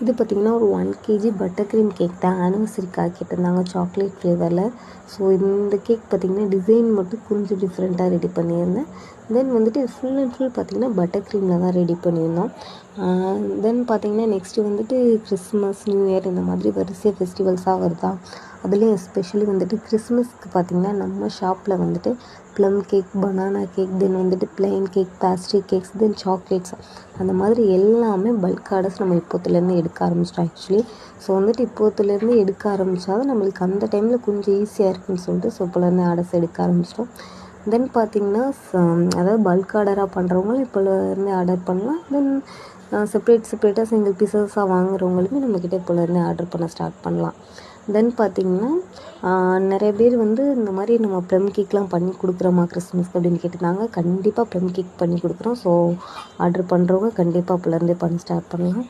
இது பார்த்திங்கன்னா ஒரு 1 கேஜி பட்டர் க்ரீம் கேக் தான் ஆனிவர்சரிக்காக கேட்டிருந்தாங்க சாக்லேட் ஃப்ளேவரில். ஸோ இந்த கேக் பார்த்திங்கன்னா டிசைன் மட்டும் கொஞ்சம் டிஃப்ரெண்ட்டாக ரெடி பண்ணியிருந்தேன். தென் வந்துட்டு ஃபுல் அண்ட் ஃபுல் பார்த்திங்கன்னா பட்டர் க்ரீமில் தான் ரெடி பண்ணியிருந்தோம். தென் பார்த்திங்கன்னா நெக்ஸ்ட்டு வந்துட்டு கிறிஸ்மஸ், நியூ இயர் இந்த மாதிரி வரிசையாக ஃபெஸ்டிவல்ஸாக வருதா. அதுலேயும் எஸ்பெஷலி வந்துட்டு கிறிஸ்மஸ்க்கு பார்த்திங்கன்னா நம்ம ஷாப்பில் வந்துட்டு ப்ளம் கேக், பனானா கேக், தென் வந்துட்டு ப்ளைன் கேக், பேஸ்ட்ரி கேக்ஸ், தென் சாக்லேட்ஸ் அந்த மாதிரி எல்லாமே பல்க் ஆர்டர்ஸ் நம்ம இப்போத்துலேருந்து எடுக்க ஆரம்பிச்சிட்டோம் ஆக்சுவலி. ஸோ வந்துட்டு இப்போத்துலேருந்து எடுக்க ஆரம்பித்தா தான் நம்மளுக்கு அந்த டைமில் கொஞ்சம் ஈஸியாக இருக்குன்னு சொல்லிட்டு ஸோ இப்போலேருந்து ஆர்டர்ஸ் எடுக்க ஆரம்பிச்சிட்டோம். தென் பார்த்திங்கன்னா அதாவது பல்க் ஆர்டராக பண்ணுறவங்களும் இப்போலேருந்து ஆர்டர் பண்ணலாம். தென் செப்பரேட்டாக சிங்கிள் பீசஸாக வாங்குறவங்களுமே நம்மக்கிட்ட இப்போலேருந்து ஆர்டர் பண்ண ஸ்டார்ட் பண்ணலாம். தென் பார்த்திங்கன்னா நிறைய பேர் வந்து இந்த மாதிரி நம்ம ப்ளம் கேக்லாம் பண்ணி கொடுக்குறோமா கிறிஸ்மஸ்க்கு அப்படின்னு கேட்டிருந்தாங்க. கண்டிப்பாக ப்ளம் கேக் பண்ணி கொடுக்குறோம். ஸோ ஆர்டர் பண்ணுறவங்க கண்டிப்பாக அப்போலேருந்தே பண்ண ஸ்டார்ட் பண்ணலாம்.